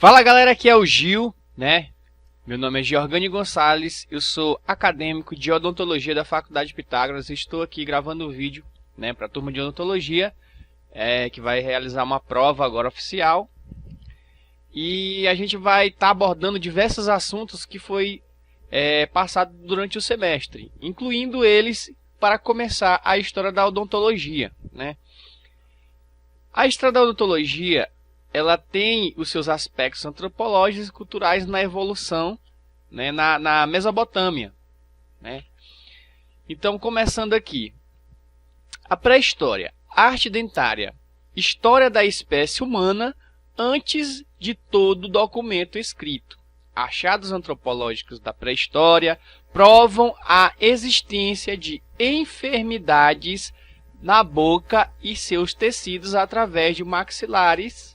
Fala galera, aqui é o Gil, né? Meu nome é Giorgani Gonçalves, eu sou acadêmico de odontologia da Faculdade Pitágoras. Estou aqui gravando um vídeo, né, para a turma de odontologia, que vai realizar uma prova agora oficial. E a gente vai estar abordando diversos assuntos que foi passado durante o semestre, incluindo eles para começar a história da odontologia, né? A história da odontologia, ela tem os seus aspectos antropológicos e culturais na evolução, né, na Mesopotâmia, né? Então, começando aqui, a pré-história, arte dentária, história da espécie humana antes de todo documento escrito. Achados antropológicos da pré-história provam a existência de enfermidades na boca e seus tecidos através de maxilares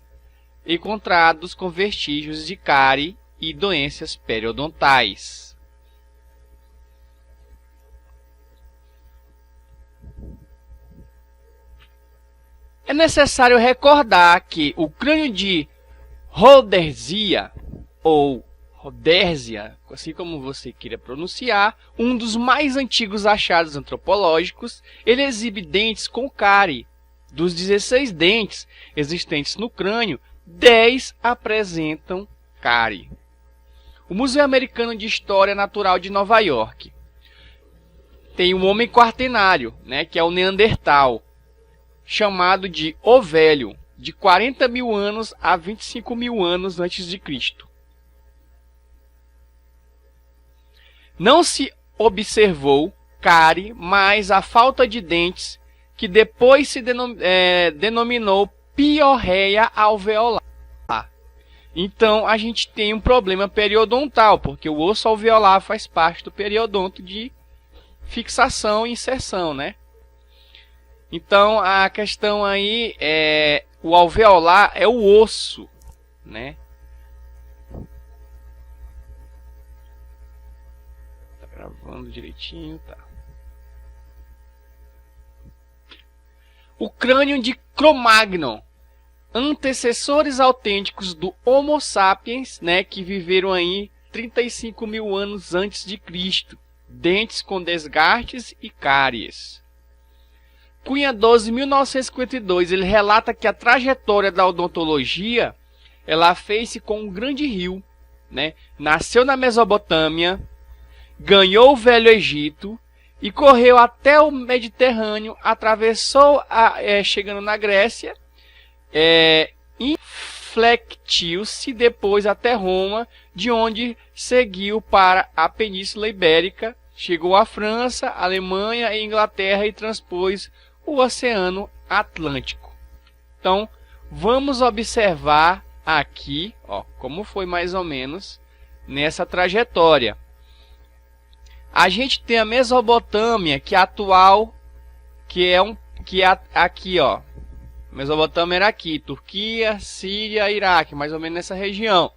encontrados com vestígios de cárie e doenças periodontais. É necessário recordar que o crânio de Rhodesia, ou Rodésia, assim como você queira pronunciar, um dos mais antigos achados antropológicos, ele exibe dentes com cárie. Dos 16 dentes existentes no crânio, 10 apresentam cárie. O Museu Americano de História Natural de Nova York tem um homem quaternário, né, que é o Neandertal, chamado de O Velho, de 40 mil anos a 25 mil anos antes de Cristo. Não se observou cárie, mas a falta de dentes, que depois se denominou piorreia alveolar. Então a gente tem um problema periodontal, porque o osso alveolar faz parte do periodonto de fixação e inserção, né? Então a questão aí é o alveolar é o osso, né? Tá gravando direitinho, tá? O crânio de Cro-Magnon, antecessores autênticos do Homo sapiens, né, que viveram aí 35 mil anos antes de Cristo, dentes com desgastes e cáries. Cunha 12, 1952, ele relata que a trajetória da odontologia, ela fez-se com um grande rio, né, nasceu na Mesopotâmia, ganhou o Velho Egito e correu até o Mediterrâneo, atravessou, chegando na Grécia, inflectiu-se depois até Roma, de onde seguiu para a Península Ibérica, chegou à França, Alemanha e Inglaterra e transpôs o Oceano Atlântico. Então, vamos observar aqui, ó, como foi mais ou menos nessa trajetória. A gente tem a Mesopotâmia, que é atual, aqui, ó. Mesopotâmia era aqui, Turquia, Síria, Iraque, mais ou menos nessa região.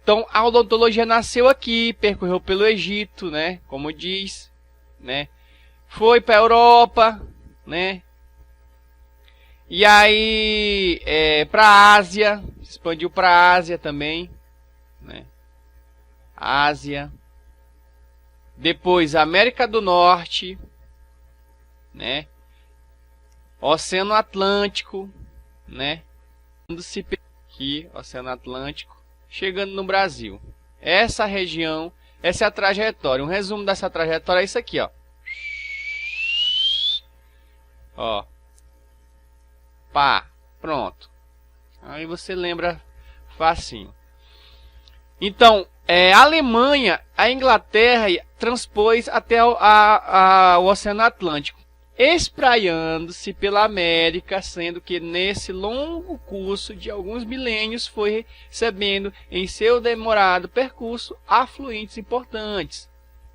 Então a odontologia nasceu aqui, percorreu pelo Egito, né, como diz, né? Foi para a Europa, né? E aí para a Ásia, expandiu para a Ásia também, né? Ásia. Depois América do Norte, né? Oceano Atlântico, né? Aqui, Oceano Atlântico, chegando no Brasil. Essa região, essa é a trajetória. Um resumo dessa trajetória é isso aqui, ó. Ó. Pá, pronto. Aí você lembra facinho. Então, a Alemanha, a Inglaterra transpôs até o Oceano Atlântico, espraiando-se pela América, sendo que nesse longo curso de alguns milênios foi recebendo em seu demorado percurso afluentes importantes,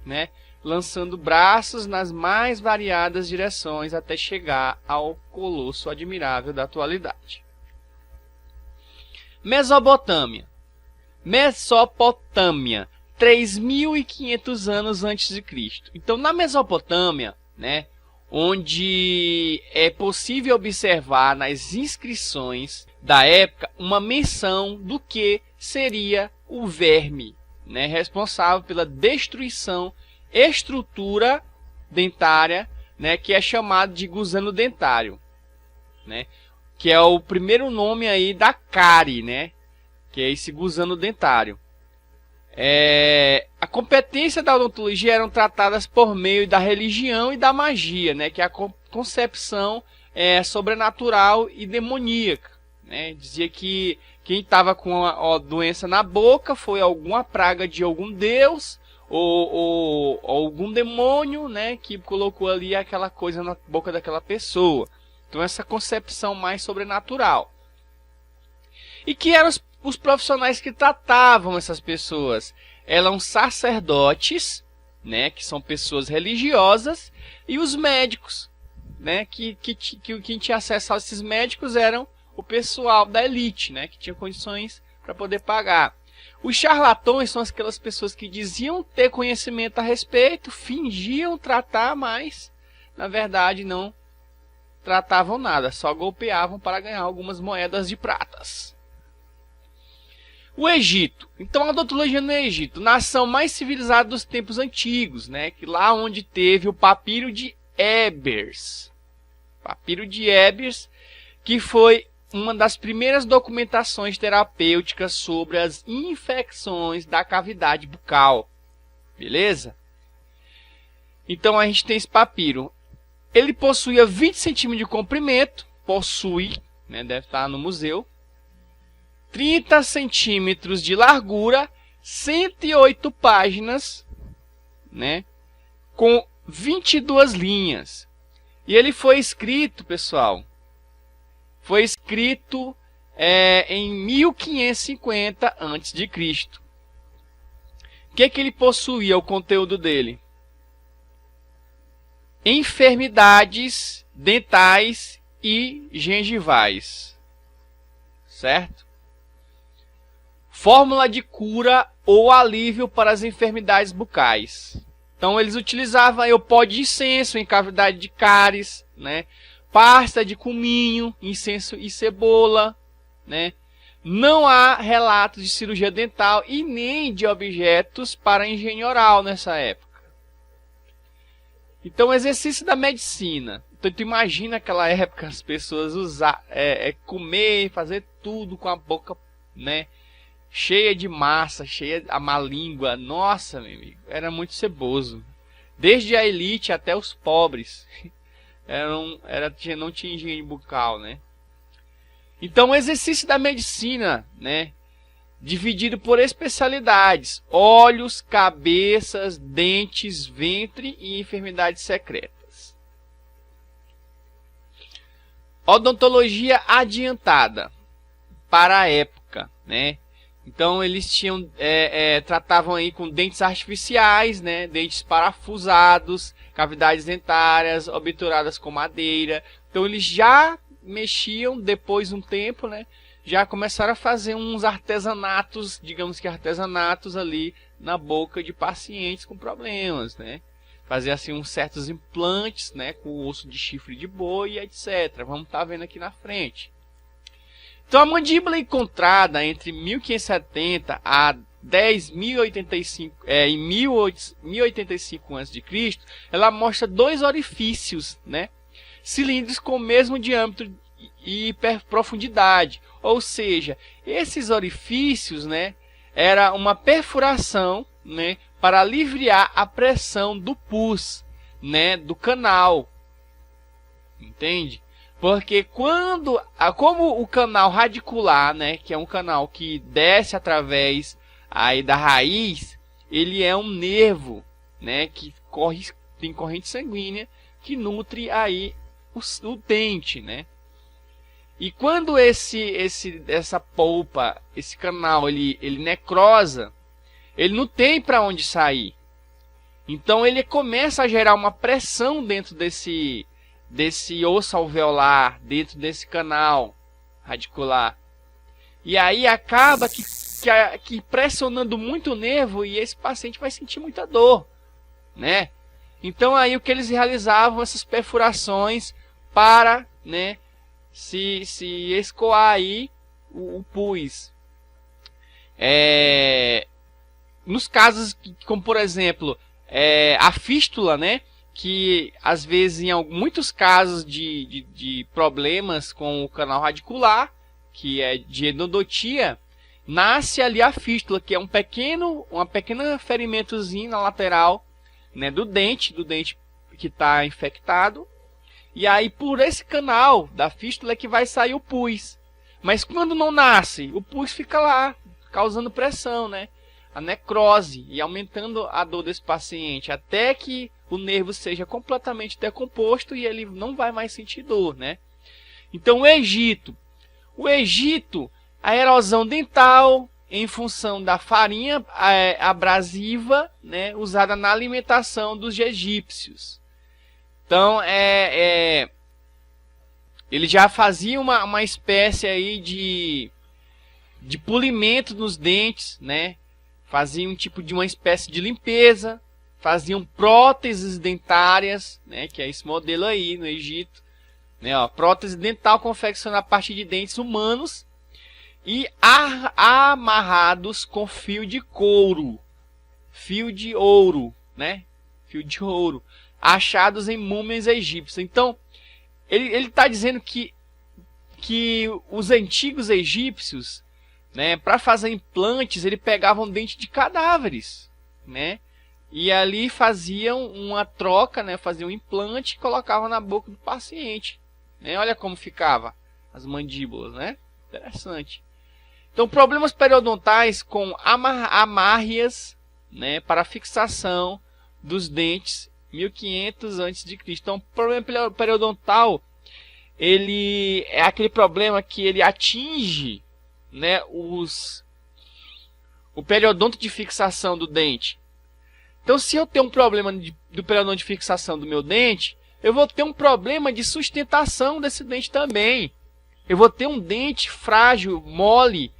né? Lançando braços nas mais variadas direções até chegar ao colosso admirável da atualidade. Mesopotâmia. 3.500 anos antes de Cristo. Então, na Mesopotâmia, né, onde é possível observar nas inscrições da época uma menção do que seria o verme, né, responsável pela destruição estrutura dentária, né, que é chamado de gusano dentário, né, que é o primeiro nome aí da cárie, né, que é esse gusano dentário. A competência da odontologia eram tratadas por meio da religião e da magia, né, que é a concepção sobrenatural e demoníaca, né. Dizia que quem estava com a doença na boca foi alguma praga de algum deus ou algum demônio, né, que colocou ali aquela coisa na boca daquela pessoa. Então essa concepção mais sobrenatural. E que eram os profissionais que tratavam essas pessoas? Eram sacerdotes, né, que são pessoas religiosas, e os médicos, né, que quem tinha acesso a esses médicos eram o pessoal da elite, né, que tinha condições para poder pagar. Os charlatões são aquelas pessoas que diziam ter conhecimento a respeito, fingiam tratar, mas na verdade não tratavam nada, só golpeavam para ganhar algumas moedas de pratas. O Egito. Então a odontologia no Egito, nação mais civilizada dos tempos antigos, né, que lá onde teve o papiro de Ebers. Papiro de Ebers, que foi uma das primeiras documentações terapêuticas sobre as infecções da cavidade bucal. Beleza? Então a gente tem esse papiro. Ele possuía 20 centímetros de comprimento, né, deve estar no museu. 30 centímetros de largura, 108 páginas, né, com 22 linhas. E ele foi escrito, pessoal, foi escrito em 1550 a.C. O que ele possuía, o conteúdo dele? Enfermidades dentais e gengivais. Certo? Fórmula de cura ou alívio para as enfermidades bucais. Então eles utilizavam aí o pó de incenso em cavidade de cáries, né? Pasta de cominho, incenso e cebola, né? Não há relatos de cirurgia dental e nem de objetos para higiene oral nessa época. Então, o exercício da medicina. Então, tu imagina aquela época as pessoas comer, fazer tudo com a boca, né, cheia de massa, cheia a má língua. Nossa, meu amigo, era muito ceboso. Desde a elite até os pobres. Não tinha higiene bucal, né? Então, o exercício da medicina, né, dividido por especialidades: olhos, cabeças, dentes, ventre e enfermidades secretas. Odontologia adiantada para a época, né? Então eles tratavam aí com dentes artificiais, né, dentes parafusados, cavidades dentárias obturadas com madeira. Então eles já mexiam, depois de um tempo, né, já começaram a fazer uns artesanatos, digamos que artesanatos ali na boca de pacientes com problemas, né? Fazer assim uns certos implantes, né, com osso de chifre de boi, etc. Vamos estar vendo aqui na frente. Então a mandíbula encontrada entre 1570 a 10.085, em 1085 a.C., ela mostra dois orifícios, né, cilíndricos com o mesmo diâmetro e profundidade. Ou seja, esses orifícios, né, era uma perfuração, né, para aliviar a pressão do pus, né, do canal. Entende? Porque como o canal radicular, né, que é um canal que desce através aí da raiz, ele é um nervo, né, que tem corrente sanguínea que nutre aí o dente, né? E quando essa polpa, esse canal, ele necrosa, ele não tem para onde sair. Então ele começa a gerar uma pressão dentro desse osso alveolar, dentro desse canal radicular. E aí acaba que pressionando muito o nervo, e esse paciente vai sentir muita dor, né? Então aí o que eles realizavam, essas perfurações para, né, se escoar aí o pus. Nos casos como, por exemplo, a fístula, né? Que às vezes em muitos casos de problemas com o canal radicular, que é de endodontia, nasce ali a fístula, que é uma pequena ferimentozinho na lateral, né, do dente que está infectado. E aí por esse canal da fístula é que vai sair o pus. Mas quando não nasce, o pus fica lá, causando pressão, né? A necrose e aumentando a dor desse paciente, até que o nervo seja completamente decomposto e ele não vai mais sentir dor, né? Então o Egito, a erosão dental em função da farinha abrasiva, né, usada na alimentação dos egípcios. Então ele já fazia uma espécie aí de polimento nos dentes, né? Fazia um tipo de uma espécie de limpeza, faziam próteses dentárias, né, que é esse modelo aí no Egito, né, ó, prótese dental confeccionada a partir de dentes humanos e amarrados com fio de ouro, né, fio de ouro, achados em múmias egípcias. Então, ele está dizendo que os antigos egípcios, né, para fazer implantes, eles pegavam dente de cadáveres, né? E ali faziam uma troca, né, faziam um implante e colocavam na boca do paciente, né? Olha como ficava as mandíbulas, né? Interessante. Então, problemas periodontais com amarrias, né, para fixação dos dentes 1500 a.C. Então, o problema periodontal, ele é aquele problema que ele atinge, né, o periodonto de fixação do dente. Então, se eu tenho um problema do periodonto de fixação do meu dente, eu vou ter um problema de sustentação desse dente também. Eu vou ter um dente frágil, mole,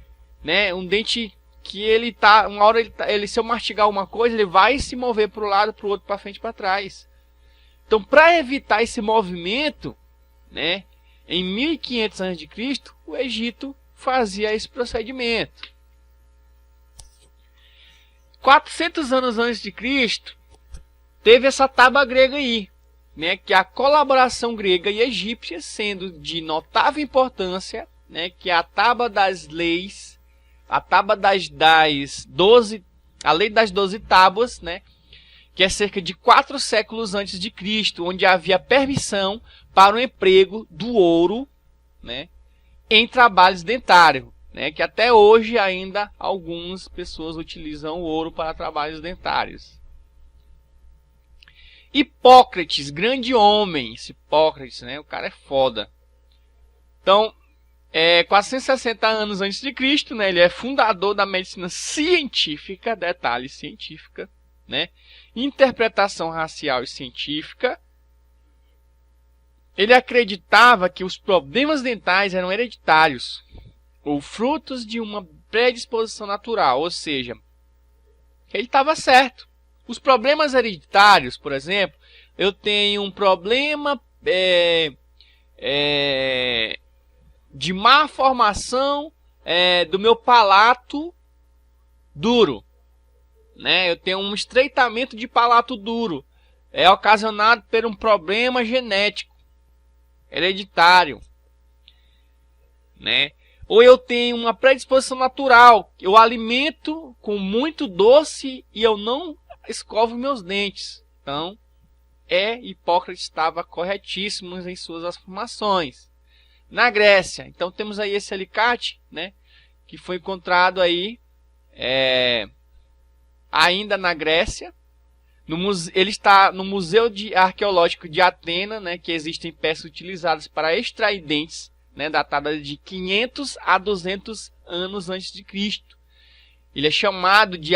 né, um dente que ele tá, uma hora se eu mastigar uma coisa, ele vai se mover para o lado, para o outro, para frente, para trás. Então, para evitar esse movimento, né, em 1500 a.C., o Egito fazia esse procedimento. 400 anos antes de Cristo, teve essa tábua grega aí, né, que é a colaboração grega e egípcia, sendo de notável importância, né, que é a tábua das leis, a tábua das 12, a lei das 12 tábuas, né, que é cerca de 4 séculos antes de Cristo, onde havia permissão para o emprego do ouro, né, em trabalhos dentários, né, que até hoje ainda algumas pessoas utilizam o ouro para trabalhos dentários. Hipócrates, grande homem, esse Hipócrates, né, o cara é foda. Então, 460 anos antes de Cristo, né, ele é fundador da medicina científica, detalhe, científica, né, interpretação racial e científica. Ele acreditava que os problemas dentais eram hereditários ou frutos de uma predisposição natural, ou seja, ele estava certo. Os problemas hereditários, por exemplo, eu tenho um problema de má formação do meu palato duro, né? Eu tenho um estreitamento de palato duro, é ocasionado por um problema genético hereditário, né? Ou eu tenho uma predisposição natural, eu alimento com muito doce e eu não escovo meus dentes. Então, Hipócrates estava corretíssimo em suas afirmações. Na Grécia, então temos aí esse alicate, né, que foi encontrado aí ainda na Grécia. Ele está no Museu Arqueológico de Atenas, né, que existem peças utilizadas para extrair dentes, né, datada de 500 a 200 anos antes de Cristo. Ele é chamado de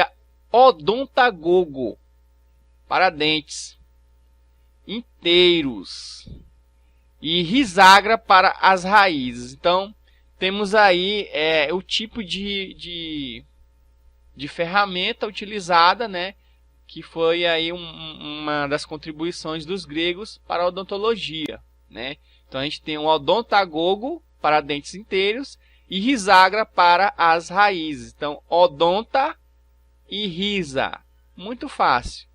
odontagogo, para dentes inteiros, e risagra para as raízes. Então, temos aí o tipo de ferramenta utilizada, né, que foi aí uma das contribuições dos gregos para a odontologia, né? Então a gente tem um odontagogo para dentes inteiros e risagra para as raízes. Então, odonta e risa. Muito fácil.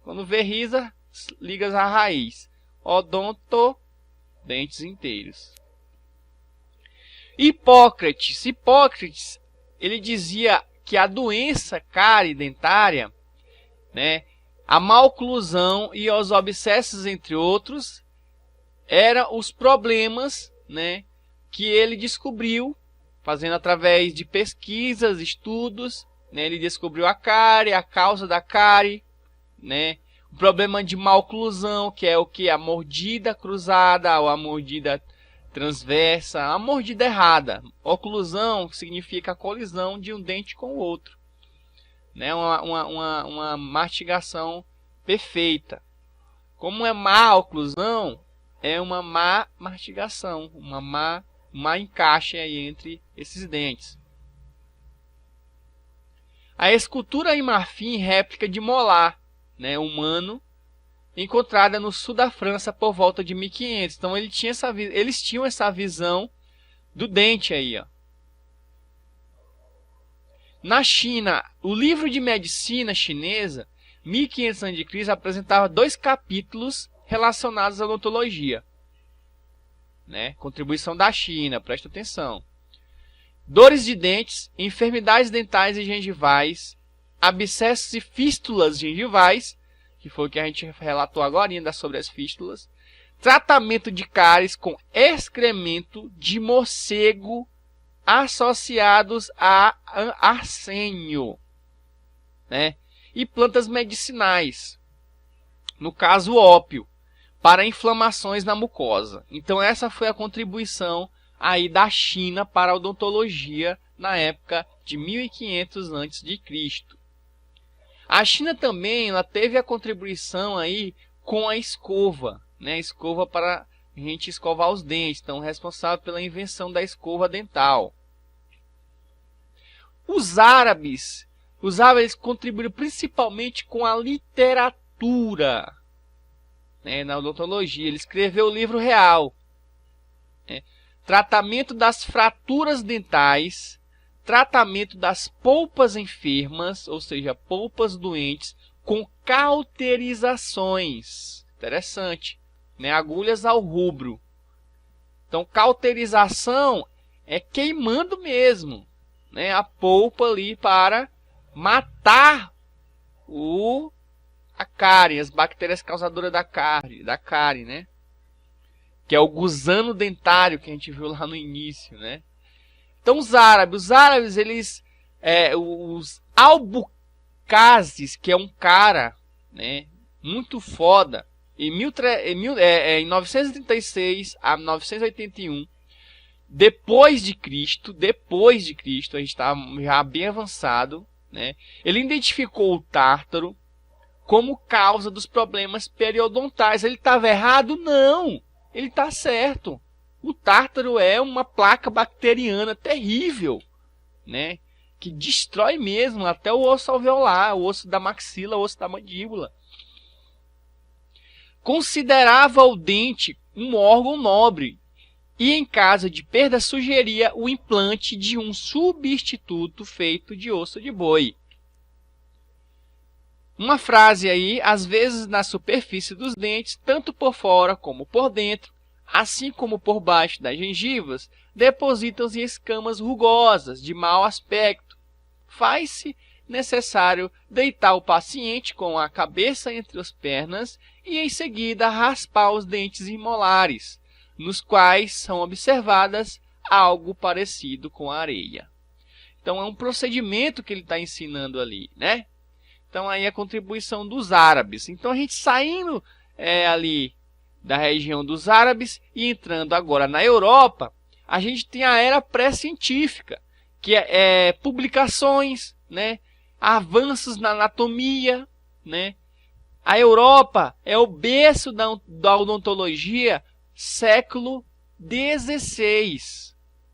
Quando vê risa, ligas a raiz. Odonto, dentes inteiros. Hipócrates, ele dizia que a doença cárie dentária, né, a maloclusão e os abscessos, entre outros, eram os problemas, né, que ele descobriu, fazendo através de pesquisas, estudos, né, ele descobriu a cárie, a causa da cárie, né, o problema de maloclusão, que é o que? A mordida cruzada ou a mordida transversa, a mordida errada. Oclusão significa a colisão de um dente com o outro, né, uma mastigação perfeita. Como é má oclusão, é uma má mastigação, uma má encaixe aí entre esses dentes. A escultura em marfim réplica de molar, né, humano, encontrada no sul da França por volta de 1500. Então eles tinham essa visão do dente aí, ó. Na China, o livro de medicina chinesa, 1500 a.C., apresentava 2 capítulos relacionados à odontologia, né? Contribuição da China, presta atenção. Dores de dentes, enfermidades dentais e gengivais, abscessos e fístulas gengivais, que foi o que a gente relatou agora ainda sobre as fístulas. Tratamento de cáries com excremento de morcego associados a arsênio, né? E plantas medicinais, no caso o ópio, para inflamações na mucosa. Então essa foi a contribuição aí da China para a odontologia na época de 1500 a.C. A China também ela teve a contribuição aí com a escova, né? A escova para a gente escovar os dentes, então responsável pela invenção da escova dental. Os árabes contribuíram principalmente com a literatura, né, na odontologia. Ele escreveu o livro real, né? Tratamento das fraturas dentais, tratamento das polpas enfermas, ou seja, polpas doentes, com cauterizações. Interessante, né? Agulhas ao rubro. Então, cauterização é queimando mesmo, né, a polpa ali para matar a cárie, as bactérias causadoras da cárie, né? Que é o gusano dentário que a gente viu lá no início, né? Então os árabes, eles, os Albucazes, que é um cara, né, muito foda, em 936 a 981 depois de Cristo, a gente está já bem avançado, né? Ele identificou o tártaro como causa dos problemas periodontais. Ele estava errado? Não, ele está certo. O tártaro é uma placa bacteriana terrível, né? Que destrói mesmo até o osso alveolar, o osso da maxila, o osso da mandíbula. Considerava o dente um órgão nobre e, em caso de perda, sugeria o implante de um substituto feito de osso de boi. Uma frase aí, às vezes na superfície dos dentes, tanto por fora como por dentro, assim como por baixo das gengivas, depositam-se escamas rugosas de mau aspecto. Faz-se necessário deitar o paciente com a cabeça entre as pernas e em seguida raspar os dentes molares, nos quais são observadas algo parecido com a areia. Então é um procedimento que ele está ensinando ali, né? Então aí a contribuição dos árabes. Então a gente saindo ali da região dos árabes e entrando agora na Europa, a gente tem a era pré-científica, que é publicações, né? Avanços na anatomia, né? A Europa é o berço da odontologia século XVI,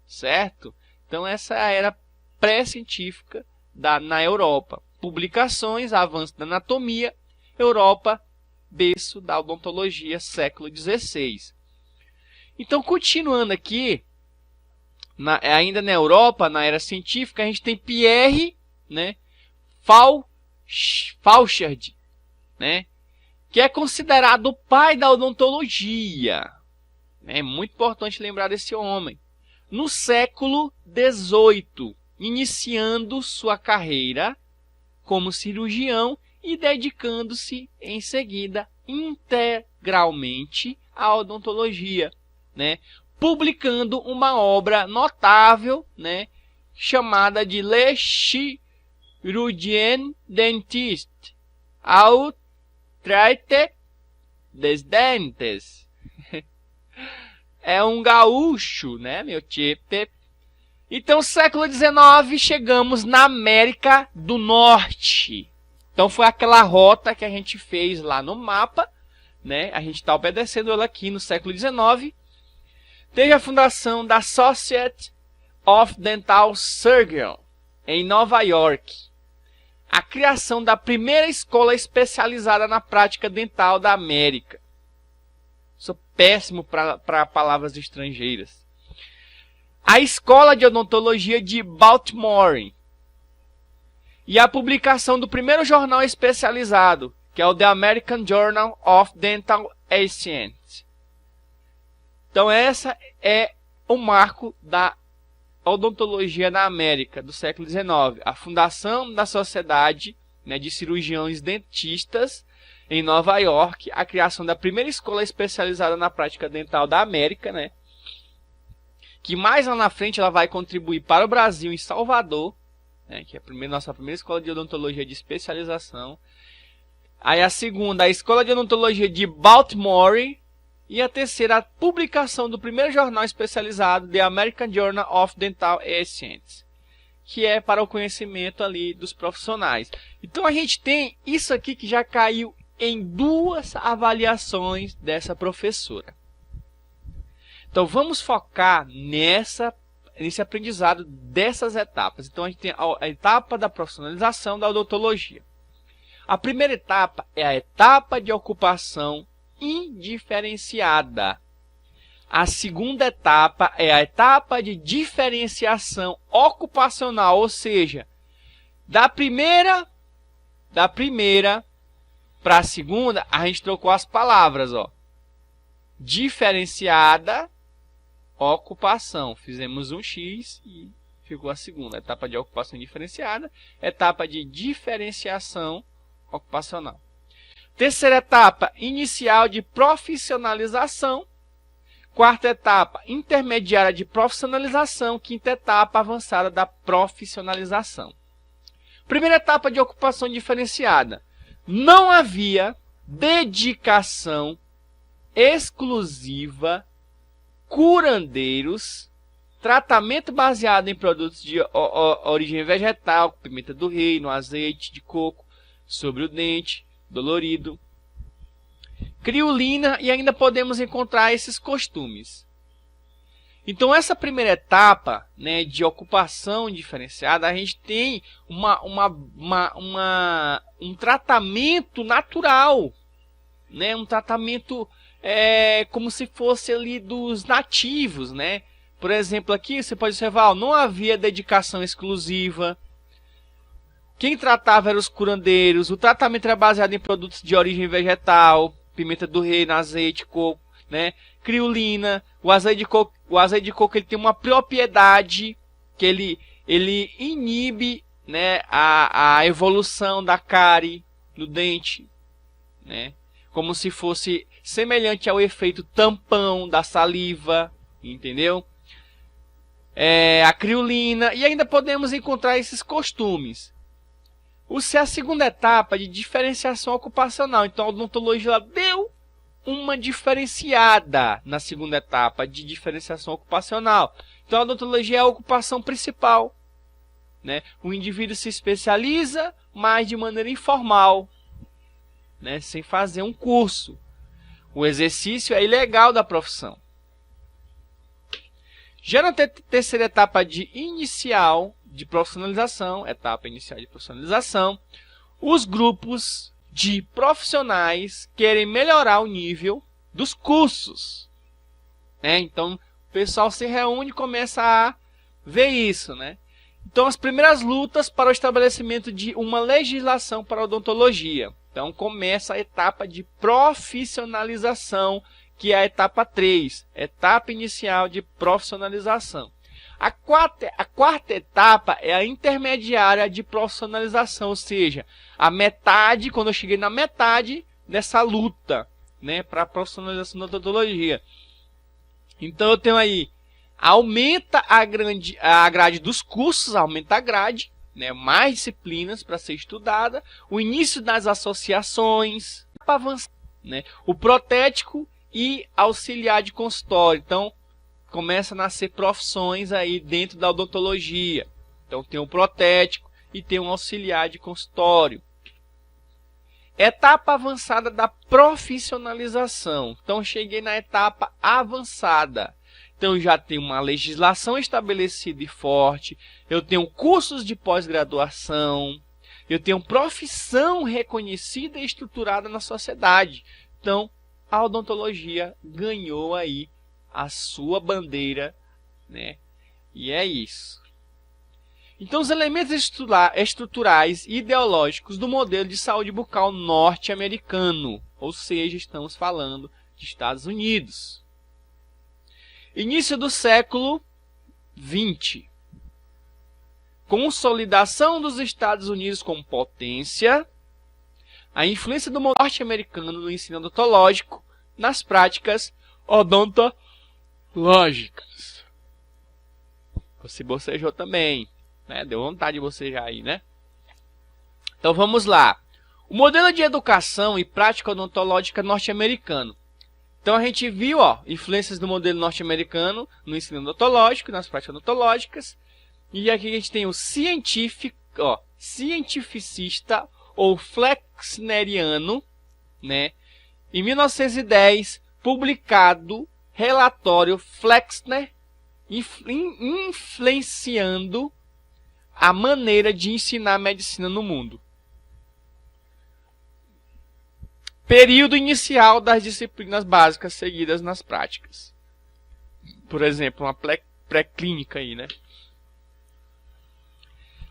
certo? Então essa é a era pré-científica na Europa. Publicações, avanço da anatomia, Europa, berço da odontologia século XVI. Então, continuando aqui, ainda na Europa, na era científica, a gente tem Pierre, né, Fauchard, né, que é considerado o pai da odontologia. É muito importante lembrar desse homem. No século XVIII, iniciando sua carreira como cirurgião e dedicando-se em seguida integralmente à odontologia, né, publicando uma obra notável, né, chamada de Le Chirurgien Dentiste, au traite des dentes. É um gaúcho, né, meu tipo? Então, século XIX, chegamos na América do Norte. Então, foi aquela rota que a gente fez lá no mapa, né? A gente está obedecendo ela aqui no século XIX. Teve a fundação da Society of Dental Surgeons, em Nova York. A criação da primeira escola especializada na prática dental da América. Sou péssimo para palavras estrangeiras. A Escola de Odontologia de Baltimore. E a publicação do primeiro jornal especializado, que é o The American Journal of Dental Science. Então, essa é o marco da odontologia na América do século XIX. A fundação da Sociedade, né, de Cirurgiões Dentistas em Nova York, a criação da primeira escola especializada na prática dental da América, né, que mais lá na frente ela vai contribuir para o Brasil em Salvador, né, que é a nossa primeira escola de odontologia de especialização. Aí a segunda, a Escola de Odontologia de Baltimore. E a terceira, a publicação do primeiro jornal especializado, The American Journal of Dental Science, que é para o conhecimento ali dos profissionais. Então a gente tem isso aqui que já caiu em 2 avaliações dessa professora. Então vamos focar nesse aprendizado dessas etapas. Então a gente tem a etapa da profissionalização da odontologia. A primeira etapa é a etapa de ocupação indiferenciada. A segunda etapa é a etapa de diferenciação ocupacional, ou seja, da primeira para a segunda, a gente trocou as palavras, ó. Diferenciada, ocupação. Fizemos um X e ficou a segunda. Etapa de ocupação diferenciada, etapa de diferenciação ocupacional. Terceira etapa, inicial de profissionalização. Quarta etapa, intermediária de profissionalização. Quinta etapa, avançada da profissionalização. Primeira etapa de ocupação diferenciada. Não havia dedicação exclusiva, curandeiros, tratamento baseado em produtos de origem vegetal, pimenta do reino, azeite de coco, sobre o dente, dolorido, criolina, e ainda podemos encontrar esses costumes. Então, essa primeira etapa, né, de ocupação diferenciada, a gente tem um tratamento natural, né, um tratamento como se fosse ali dos nativos, né? Por exemplo, aqui você pode observar, não havia dedicação exclusiva. Quem tratava eram os curandeiros. O tratamento era baseado em produtos de origem vegetal, pimenta do reino, azeite, coco, né? Criolina. O azeite de coco ele tem uma propriedade que ele inibe, né, a evolução da cárie no dente, né? Como se fosse semelhante ao efeito tampão da saliva, entendeu? A criolina, e ainda podemos encontrar esses costumes. A segunda etapa de diferenciação ocupacional. Então a odontologia deu uma diferenciada na segunda etapa de diferenciação ocupacional. Então a odontologia é a ocupação principal, né? O indivíduo se especializa, mas de maneira informal, né? Sem fazer um curso. O exercício é ilegal da profissão. Já na terceira etapa inicial de profissionalização, os grupos de profissionais querem melhorar o nível dos cursos, né? Então, o pessoal se reúne e começa ver isso, né? Então, as primeiras lutas para o estabelecimento de uma legislação para a odontologia. Então, começa a etapa de profissionalização, que é a etapa 3, etapa inicial de profissionalização. A quarta etapa é a intermediária de profissionalização, ou seja, a metade, quando eu cheguei na metade dessa luta, né, para a profissionalização da odontologia. Então eu tenho aí, aumenta a grade dos cursos, aumenta a grade, né, mais disciplinas para ser estudada, o início das associações, né, o protético e auxiliar de consultório. Então, começa a nascer profissões aí dentro da odontologia. Então, tem um protético e tem um auxiliar de consultório. Etapa avançada da profissionalização. Então, cheguei na etapa avançada. Então, já tenho uma legislação estabelecida e forte. Eu tenho cursos de pós-graduação. Eu tenho profissão reconhecida e estruturada na sociedade. Então, a odontologia ganhou aí a sua bandeira, né? E é isso. Então, os elementos estruturais e ideológicos do modelo de saúde bucal norte-americano, ou seja, estamos falando de Estados Unidos. Início do século XX. Consolidação dos Estados Unidos como potência. A influência do modelo norte-americano no ensino odontológico nas práticas odontológicas. Você bocejou também, né? Deu vontade de bocejar aí, né? Então vamos lá. O modelo de educação e prática odontológica norte-americano. Então a gente viu, ó, influências do modelo norte-americano no ensino odontológico, nas práticas odontológicas. E aqui a gente tem o cientificista ou flexneriano, né? Em 1910, publicado relatório Flexner, influenciando a maneira de ensinar medicina no mundo. Período inicial das disciplinas básicas seguidas nas práticas. Por exemplo, uma pré-clínica aí, né?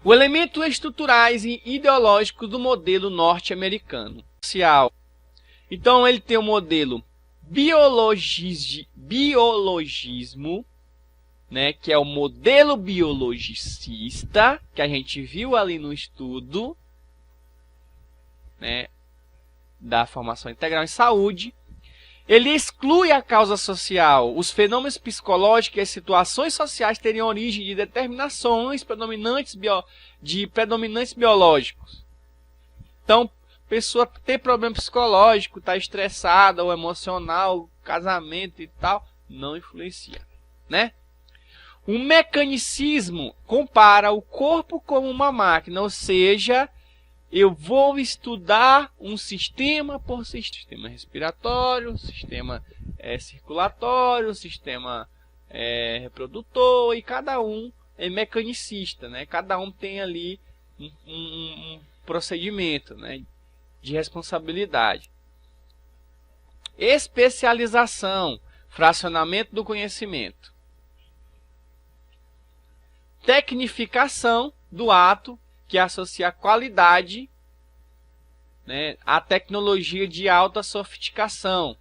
O elemento estruturais e ideológicos do modelo norte-americano. Social. Então ele tem o modelo biologismo, né, que é o modelo biologicista, que a gente viu ali no estudo, né, da formação integral em saúde. Ele exclui a causa social. Os fenômenos psicológicos e as situações sociais teriam origem de determinações predominantes biológicos. Então, pessoa ter problema psicológico, está estressada ou emocional, casamento e tal, não influencia, né? O mecanicismo compara o corpo como uma máquina, ou seja, eu vou estudar um sistema por sistema respiratório, sistema circulatório, sistema reprodutor, e cada um é mecanicista, né? Cada um tem ali um procedimento, né, de responsabilidade. Especialização, fracionamento do conhecimento. Tecnificação do ato, que associa a qualidade, né, à tecnologia de alta sofisticação.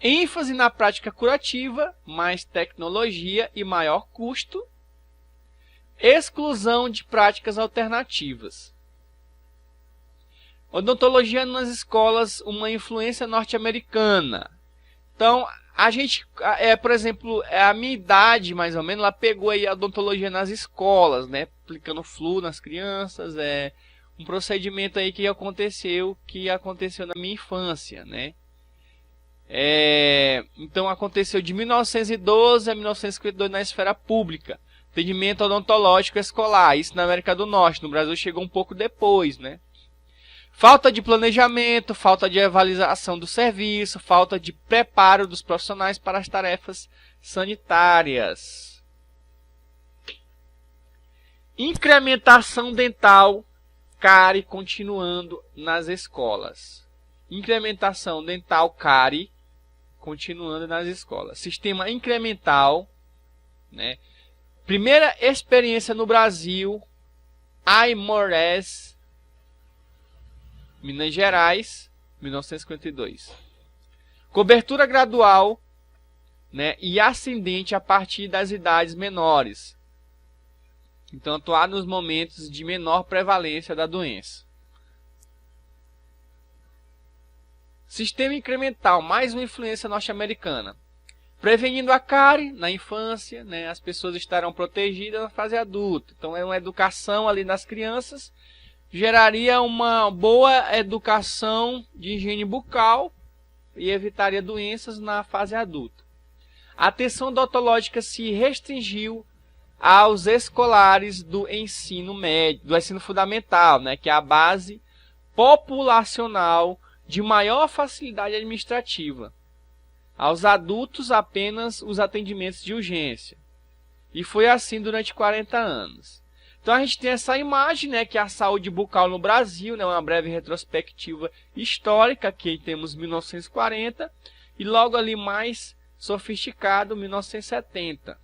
ênfase na prática curativa, mais tecnologia e maior custo, exclusão de práticas alternativas. Odontologia nas escolas, uma influência norte-americana. Então, a gente, por exemplo, a minha idade, mais ou menos, ela pegou aí a odontologia nas escolas, né? Aplicando flu nas crianças, um procedimento aí que aconteceu na minha infância, né? Então, aconteceu de 1912 a 1952 na esfera pública. Atendimento odontológico escolar, isso na América do Norte. No Brasil chegou um pouco depois, né? Falta de planejamento, falta de avaliação do serviço, falta de preparo dos profissionais para as tarefas sanitárias. Incrementação dental, cárie continuando nas escolas. Incrementação dental, cárie continuando nas escolas. Sistema incremental, né? Primeira experiência no Brasil, Aimorés, Minas Gerais, 1952. Cobertura gradual, né, e ascendente a partir das idades menores. Então, atuar nos momentos de menor prevalência da doença. Sistema incremental, mais uma influência norte-americana. Prevenindo a cárie na infância, né, as pessoas estarão protegidas na fase adulta. Então, é uma educação ali nas crianças, geraria uma boa educação de higiene bucal e evitaria doenças na fase adulta. A atenção odontológica se restringiu aos escolares do ensino médio, do ensino fundamental, né, que é a base populacional de maior facilidade administrativa. Aos adultos, apenas os atendimentos de urgência. E foi assim durante 40 anos. Então a gente tem essa imagem, né, que é a saúde bucal no Brasil, né, uma breve retrospectiva histórica, que temos 1940, e logo ali mais sofisticado, 1970.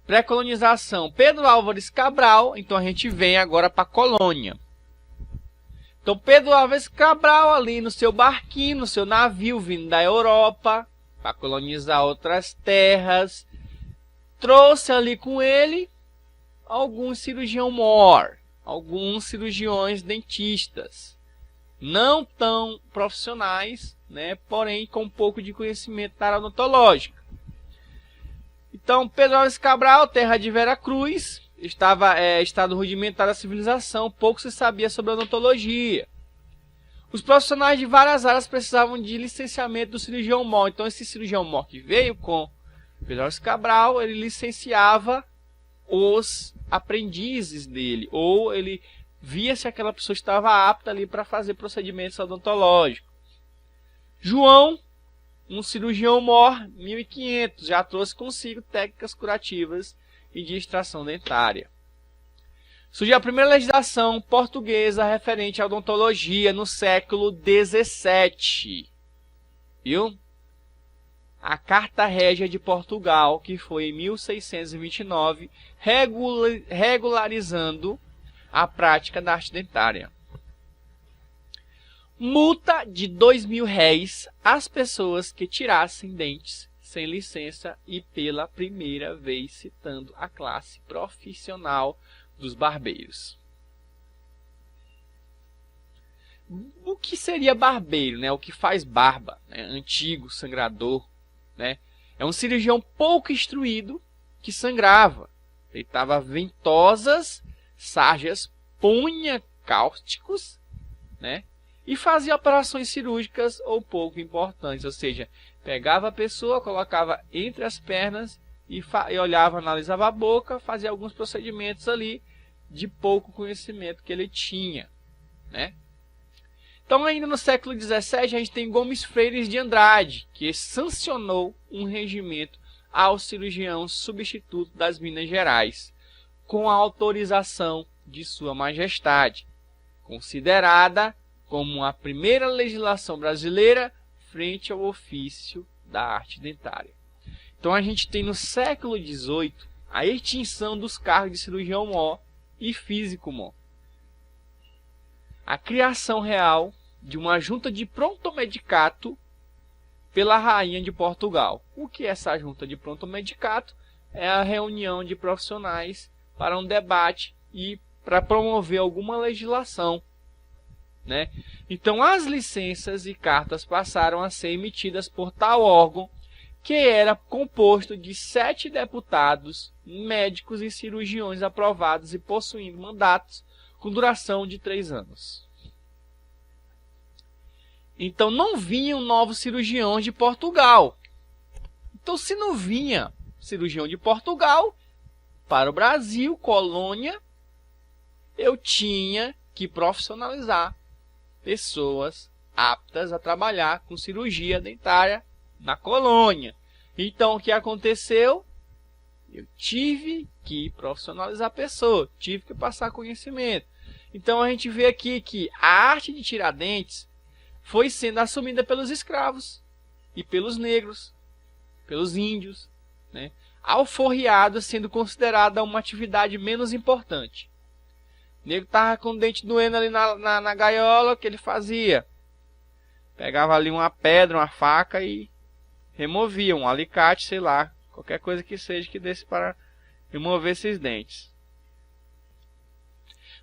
Pré-colonização. Pedro Álvares Cabral, então a gente vem agora para a colônia. Então Pedro Álvares Cabral ali no seu barquinho, no seu navio vindo da Europa para colonizar outras terras, trouxe ali com ele alguns cirurgião-mor, alguns cirurgiões dentistas, não tão profissionais, né, porém com um pouco de conhecimento da área odontológica. Então Pedro Álvares Cabral, terra de Veracruz, estado rudimentar da civilização, pouco se sabia sobre odontologia. Os profissionais de várias áreas precisavam de licenciamento do cirurgião-mor. Então esse cirurgião-mor que veio com Pedro Álvares Cabral, ele licenciava os aprendizes dele, ou ele via se aquela pessoa estava apta ali para fazer procedimentos odontológicos. João, um cirurgião-mor, 1500, já trouxe consigo técnicas curativas e de extração dentária. Surgiu a primeira legislação portuguesa referente à odontologia no século XVII. Viu? A Carta Régia de Portugal, que foi em 1629, regularizando a prática da arte dentária. Multa de R$2.000 às pessoas que tirassem dentes sem licença e pela primeira vez citando a classe profissional dos barbeiros. O que seria barbeiro, né? O que faz barba, né? Antigo, sangrador, né? É um cirurgião pouco instruído que sangrava. Deitava ventosas, sarjas, punha cáusticos, né? E fazia operações cirúrgicas ou pouco importantes, ou seja, pegava a pessoa, colocava entre as pernas e olhava, analisava a boca, fazia alguns procedimentos ali de pouco conhecimento que ele tinha, né? Então, ainda no século XVII, a gente tem Gomes Freires de Andrade, que sancionou um regimento aos cirurgiãos substitutos das Minas Gerais, com a autorização de Sua Majestade, considerada como a primeira legislação brasileira frente ao ofício da arte dentária. Então a gente tem no século XVIII a extinção dos cargos de cirurgião-mor e físico-mor. A criação real de uma junta de pronto-medicato pela rainha de Portugal. O que é essa junta de pronto-medicato? É a reunião de profissionais para um debate e para promover alguma legislação, né? Então as licenças e cartas passaram a ser emitidas por tal órgão, que era composto de 7 deputados, médicos e cirurgiões aprovados e possuindo mandatos com duração de 3 anos. Então não vinham novos cirurgiões de Portugal. Então, se não vinha cirurgião de Portugal para o Brasil, colônia, eu tinha que profissionalizar pessoas aptas a trabalhar com cirurgia dentária na colônia. Então, o que aconteceu? Eu tive que profissionalizar a pessoa, tive que passar conhecimento. Então, a gente vê aqui que a arte de tirar dentes foi sendo assumida pelos escravos e pelos negros. pelos índios, né? Alforriado sendo considerada uma atividade menos importante. O nego tava com o dente doendo ali na gaiola, o que ele fazia? Pegava ali uma pedra, uma faca e removia, um alicate, sei lá, qualquer coisa que seja que desse para remover esses dentes.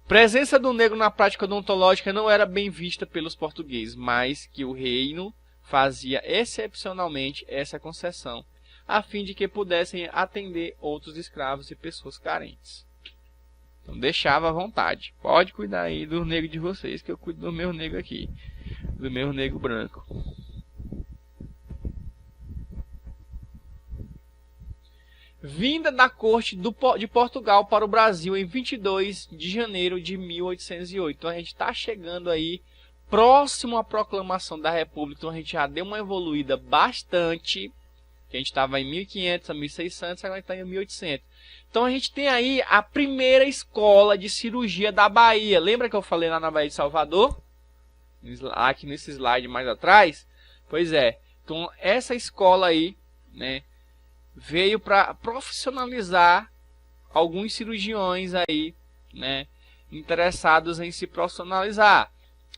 Presença do negro na prática odontológica não era bem vista pelos portugueses, mas que o reino fazia excepcionalmente essa concessão, a fim de que pudessem atender outros escravos e pessoas carentes. Então deixava à vontade. Pode cuidar aí do negro de vocês, que eu cuido do meu negro aqui, do meu negro branco. Vinda da corte de Portugal para o Brasil em 22 de janeiro de 1808. Então a gente está chegando aí próximo à proclamação da República. Então a gente já deu uma evoluída bastante. A gente estava em 1500 a 1600, agora está em 1800. Então a gente tem aí a primeira escola de cirurgia da Bahia. Lembra que eu falei lá na Bahia de Salvador? Aqui nesse slide mais atrás? Pois é. Então essa escola aí, né, veio para profissionalizar alguns cirurgiões aí, né, interessados em se profissionalizar.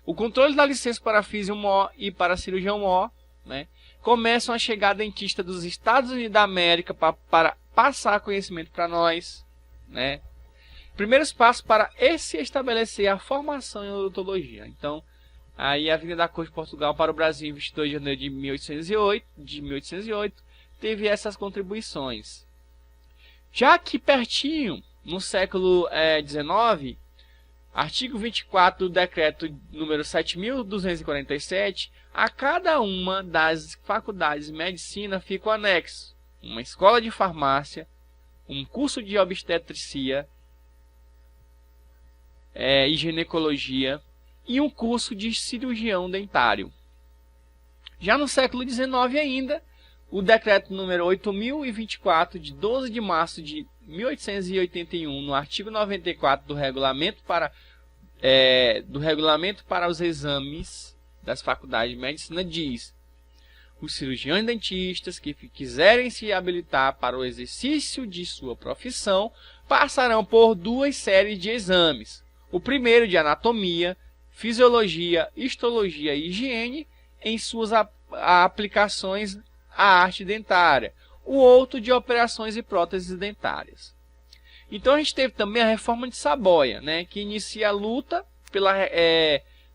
O controle da licença para fisio-mó e para cirurgião-mó, né, começam a chegar dentistas dos Estados Unidos da América para passar conhecimento para nós, né. Primeiros passos para se estabelecer a formação em odontologia. Então, aí a vinda da corte de Portugal para o Brasil em 22 de janeiro de 1808, teve essas contribuições. Já aqui pertinho, no século XIX, artigo 24 do decreto número 7.247, a cada uma das faculdades de medicina fica o anexo: uma escola de farmácia, um curso de obstetricia e ginecologia e um curso de cirurgião dentário. Já no século XIX ainda, o decreto número 8.024, de 12 de março de 1881, no artigo 94 do regulamento para os exames das faculdades de medicina, diz: os cirurgiões dentistas que quiserem se habilitar para o exercício de sua profissão passarão por 2 séries de exames. O primeiro de anatomia, fisiologia, histologia e higiene em suas aplicações à arte dentária, o outro de operações e próteses dentárias. Então a gente teve também a reforma de Saboia, né, que inicia a luta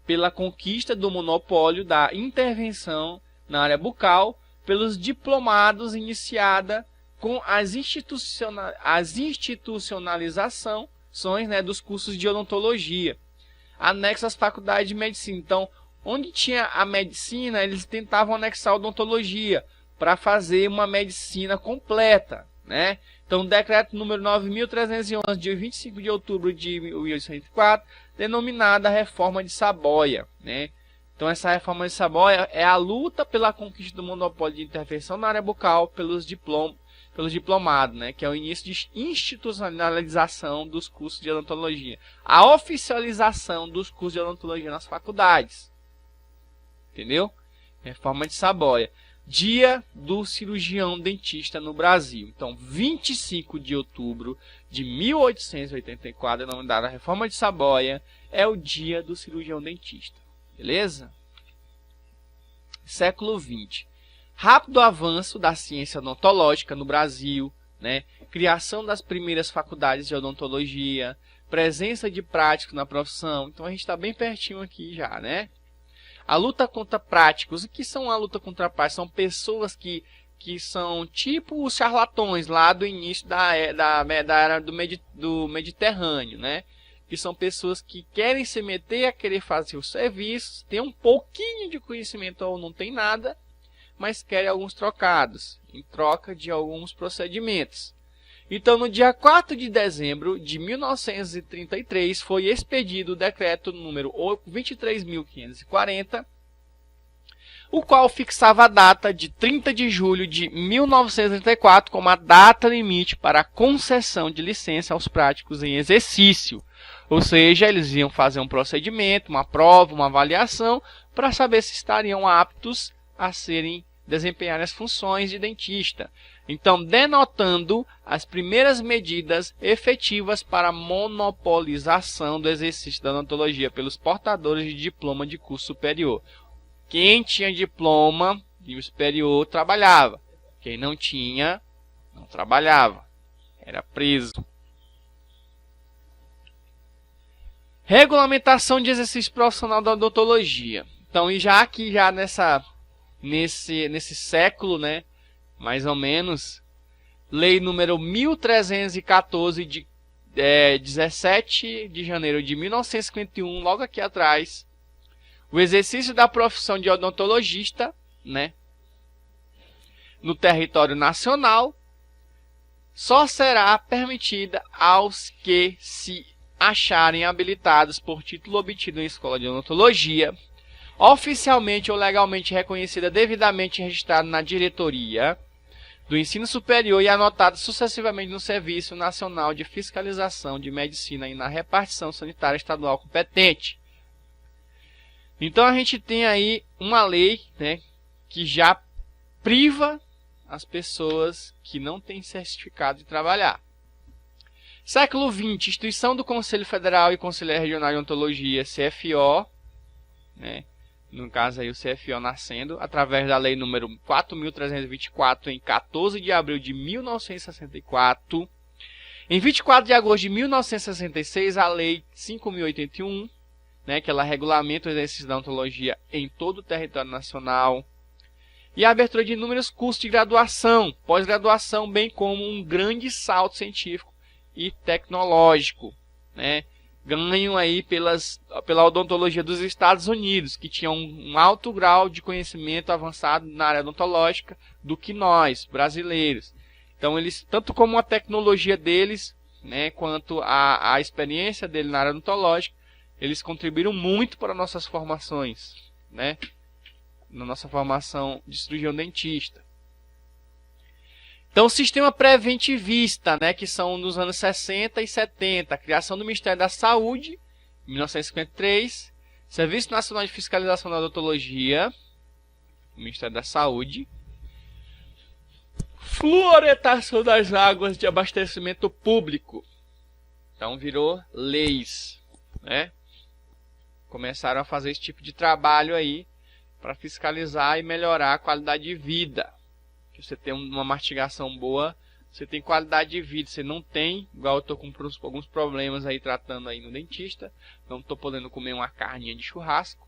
pela conquista do monopólio da intervenção na área bucal pelos diplomados, iniciada com as institucionalizações, né, dos cursos de odontologia, anexo às faculdades de medicina. Então, onde tinha a medicina, eles tentavam anexar a odontologia para fazer uma medicina completa, né? Então, o decreto número 9.311, de 25 de outubro de 1804, denominada Reforma de Saboia, né? Então, essa Reforma de Saboia é a luta pela conquista do monopólio de intervenção na área bucal pelos diplomados, né? Que é o início de institucionalização dos cursos de odontologia, a oficialização dos cursos de odontologia nas faculdades. Entendeu? Reforma de Saboia. Dia do cirurgião dentista no Brasil. Então, 25 de outubro de 1884, denominada Reforma de Saboia, é o dia do cirurgião dentista. Beleza? Século XX. Rápido avanço da ciência odontológica no Brasil, né? Criação das primeiras faculdades de odontologia, presença de práticos na profissão. Então, a gente está bem pertinho aqui já, né? A luta contra práticos. O que são a luta contra práticos? São pessoas que são tipo os charlatões lá do início da era do Mediterrâneo, né? Que são pessoas que querem se meter a querer fazer os serviços, tem um pouquinho de conhecimento ou não tem nada, mas querem alguns trocados, em troca de alguns procedimentos. Então, no dia 4 de dezembro de 1933, foi expedido o decreto número 23.540, o qual fixava a data de 30 de julho de 1934 como a data limite para a concessão de licença aos práticos em exercício. Ou seja, eles iam fazer um procedimento, uma prova, uma avaliação, para saber se estariam aptos a serem desempenharem as funções de dentista. Então, denotando as primeiras medidas efetivas para a monopolização do exercício da odontologia pelos portadores de diploma de curso superior. Quem tinha diploma de superior trabalhava. Quem não tinha, não trabalhava. Era preso. Regulamentação de exercício profissional da odontologia. Então, e já aqui já nesse século, né, mais ou menos, lei número 1314 de 17 de janeiro de 1951, logo aqui atrás, o exercício da profissão de odontologista, né, no território nacional só será permitida aos que se acharem habilitados por título obtido em escola de odontologia, oficialmente ou legalmente reconhecida, devidamente registrado na diretoria do ensino superior e anotado sucessivamente no Serviço Nacional de Fiscalização de Medicina e na repartição sanitária estadual competente. Então a gente tem aí uma lei, né, que já priva as pessoas que não têm certificado de trabalhar. Século XX, instituição do Conselho Federal e Conselho Regional de Odontologia, CFO, né, no caso aí o CFO nascendo, através da lei número 4.324, em 14 de abril de 1964. Em 24 de agosto de 1966, a lei 5.081, né, que ela regulamenta o exercício da odontologia em todo o território nacional. E a abertura de inúmeros cursos de graduação, pós-graduação, bem como um grande salto científico e tecnológico, né? Ganham aí pela odontologia dos Estados Unidos, que tinha um alto grau de conhecimento avançado na área odontológica do que nós, brasileiros. Então, eles, tanto como a tecnologia deles, né, quanto a experiência dele na área odontológica, eles contribuíram muito para nossas formações, né? Na nossa formação de cirurgião dentista. Então, o sistema preventivista, né, que são nos anos 60 e 70, a criação do Ministério da Saúde, em 1953, Serviço Nacional de Fiscalização da Odontologia, Ministério da Saúde, fluoretação das águas de abastecimento público. Então, virou leis, né? Começaram a fazer esse tipo de trabalho aí para fiscalizar e melhorar a qualidade de vida. Que você tem uma mastigação boa, você tem qualidade de vida. Você não tem, igual eu estou com alguns problemas aí tratando aí no dentista, não estou podendo comer uma carninha de churrasco,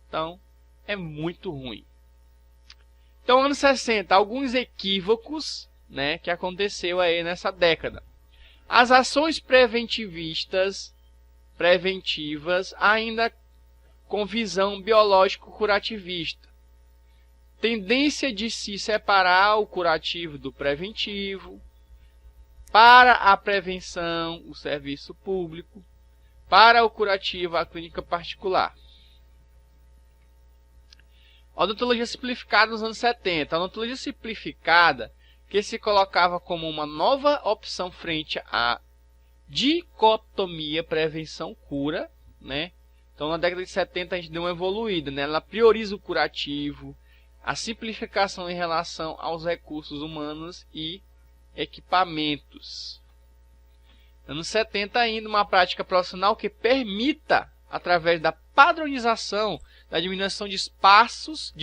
então é muito ruim. Então, anos 60, alguns equívocos, né, que aconteceu aí nessa década. As ações preventivas ainda com visão biológico-curativista. Tendência de se separar o curativo do preventivo, para a prevenção, o serviço público, para o curativo, a clínica particular. Odontologia simplificada nos anos 70. A odontologia simplificada, que se colocava como uma nova opção frente à dicotomia prevenção-cura, né? Então, na década de 70, a gente deu uma evoluída, né? Ela prioriza o curativo, a simplificação em relação aos recursos humanos e equipamentos. Anos 70 ainda, uma prática profissional que permita, através da padronização, da diminuição de passos,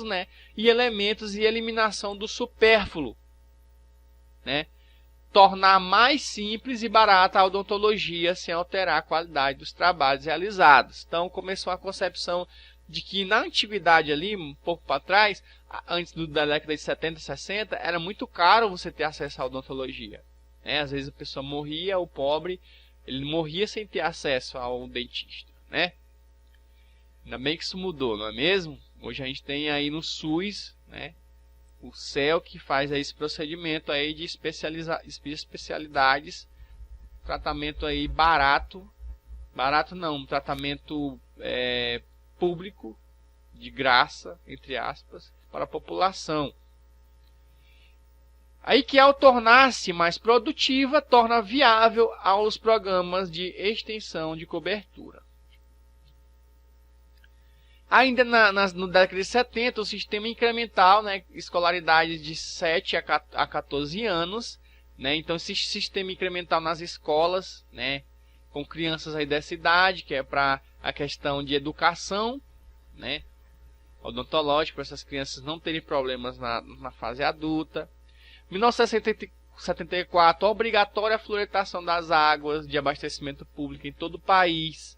né? E elementos e eliminação do supérfluo, né? Tornar mais simples e barata a odontologia sem alterar a qualidade dos trabalhos realizados. Então começou a concepção de que na antiguidade ali, um pouco para trás, antes da década de 70 e 60, era muito caro você ter acesso à odontologia, né? Às vezes a pessoa morria, o pobre, ele morria sem ter acesso ao dentista, né? Ainda bem que isso mudou, não é mesmo? Hoje a gente tem aí no SUS, né, o CEL, que faz aí esse procedimento aí de especialidades, tratamento aí barato não, tratamento público, de graça, entre aspas, para a população. Aí que ao tornar-se mais produtiva, torna viável aos programas de extensão de cobertura. Ainda no década de 70, o sistema incremental, né, escolaridade de 7 a 14 anos, né, então esse sistema incremental nas escolas, né, com crianças aí dessa idade, que é para a questão de educação, né, odontológica, para essas crianças não terem problemas na fase adulta. 1974, obrigatória a fluoretação das águas de abastecimento público em todo o país.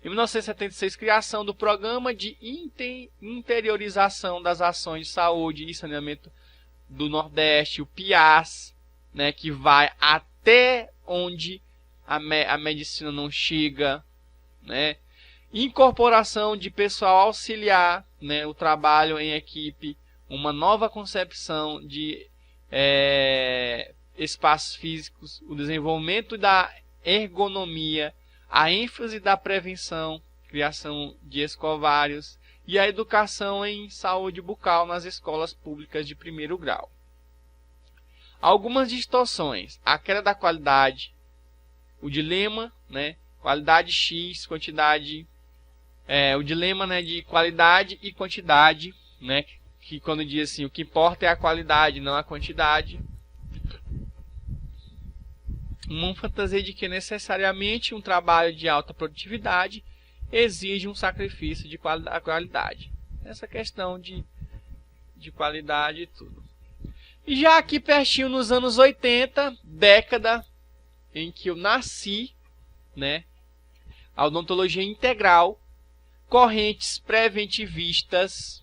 Em 1976, criação do Programa de Interiorização das Ações de Saúde e Saneamento do Nordeste, o PIAS, né, que vai até onde a medicina não chega, né? Incorporação de pessoal auxiliar, né, o trabalho em equipe, uma nova concepção de espaços físicos, o desenvolvimento da ergonomia, a ênfase da prevenção, criação de escovários e a educação em saúde bucal nas escolas públicas de primeiro grau. Algumas distorções: a queda da qualidade, o dilema, né, qualidade X, quantidade, o dilema, né, de qualidade e quantidade, né, que quando diz assim, o que importa é a qualidade, não a quantidade. Uma fantasia de que necessariamente um trabalho de alta produtividade exige um sacrifício de qualidade. Essa questão de qualidade e tudo. E já aqui pertinho nos anos 80, década em que eu nasci, né? A odontologia integral, correntes preventivistas,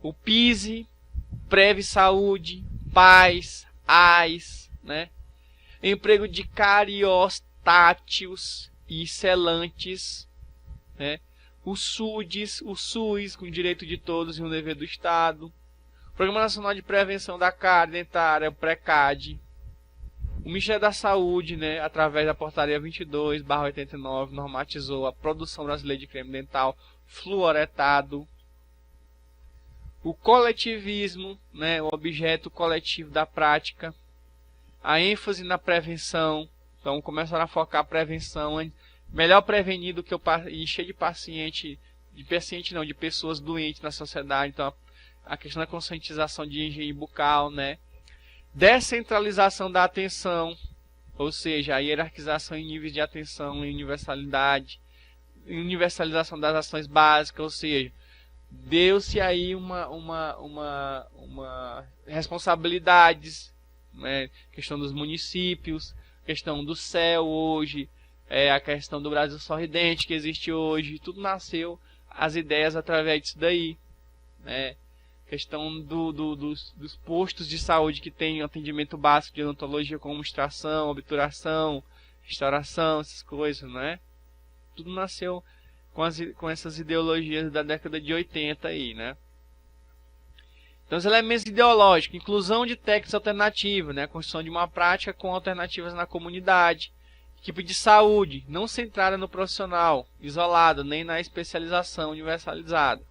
o PISE, Prev Saúde, PAS, AIS, né? Emprego de cariostátios e selantes, né? O SUS, com direito de todos e um dever do Estado. Programa Nacional de Prevenção da Cárie Dentária, o PRECADE. O Ministério da Saúde, né, através da Portaria 22/89, normatizou a produção brasileira de creme dental fluoretado. O coletivismo, né, o objeto coletivo da prática. A ênfase na prevenção, então começaram a focar a prevenção, melhor prevenir do que encher de de pessoas doentes na sociedade, então a questão da conscientização de higiene bucal, né? Descentralização da atenção, ou seja, a hierarquização em níveis de atenção e universalização das ações básicas, ou seja, deu-se aí uma responsabilidades, né, questão dos municípios, questão do céu hoje, a questão do Brasil Sorridente que existe hoje, tudo nasceu, as ideias através disso daí, né? Questão dos postos de saúde que tem atendimento básico de odontologia como extração, obturação, restauração, essas coisas, né? Tudo nasceu com essas ideologias da década de 80 aí, né? Então, os elementos ideológicos: inclusão de técnicas alternativas, né? A construção de uma prática com alternativas na comunidade. Equipe de saúde, não centrada no profissional isolado, nem na especialização universalizada.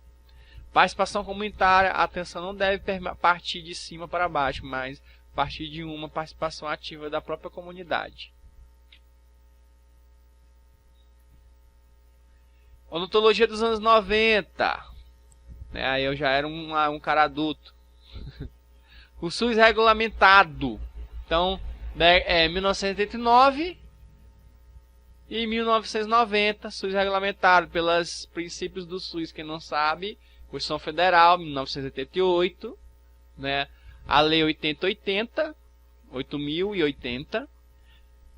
Participação comunitária: a atenção não deve partir de cima para baixo, mas partir de uma participação ativa da própria comunidade. Odontologia dos anos 90. Aí eu já era um cara adulto. O SUS regulamentado. Então, 1989 e 1990, SUS regulamentado pelos princípios do SUS. Quem não sabe, Constituição Federal, 1988, né? A Lei 8080,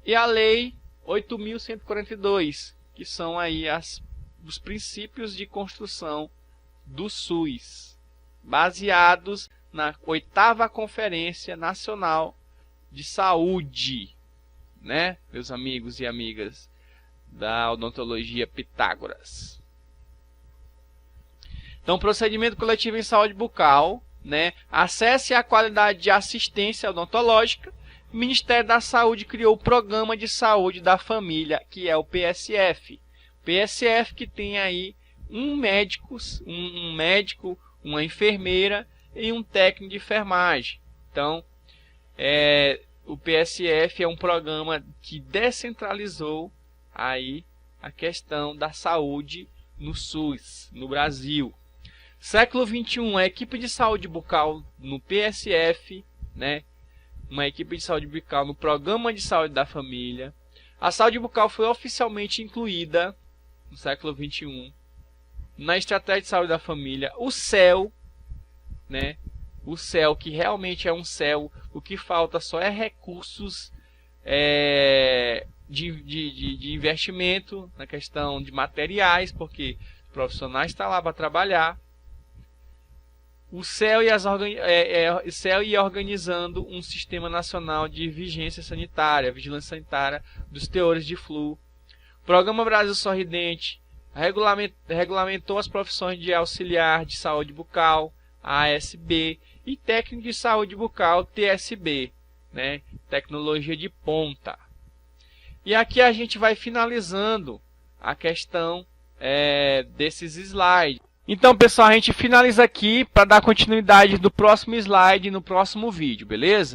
e a Lei 8.142, que são aí os princípios de construção do SUS, baseados na 8ª Conferência Nacional de Saúde, né, meus amigos e amigas da odontologia Pitágoras. Então, procedimento coletivo em saúde bucal, né, acesso à qualidade de assistência odontológica. O Ministério da Saúde criou o Programa de Saúde da Família, que é o PSF. PSF que tem aí um médico, uma enfermeira e um técnico de enfermagem. Então, o PSF é um programa que descentralizou aí a questão da saúde no SUS, no Brasil. Século XXI, a equipe de saúde bucal no PSF, né? Uma equipe de saúde bucal no Programa de Saúde da Família. A saúde bucal foi oficialmente incluída no século XXI na Estratégia de Saúde da Família. O CEL, né? O CEL, que realmente é um CEL, o que falta só é recursos de investimento na questão de materiais, porque os profissionais estão lá para trabalhar. O CEL ia organizando um sistema nacional de vigilância sanitária dos teores de flu. O Programa Brasil Sorridente regulamentou as profissões de auxiliar de saúde bucal, ASB, e técnico de saúde bucal, TSB, né? Tecnologia de ponta. E aqui a gente vai finalizando a questão desses slides. Então, pessoal, a gente finaliza aqui para dar continuidade do próximo slide no próximo vídeo, beleza?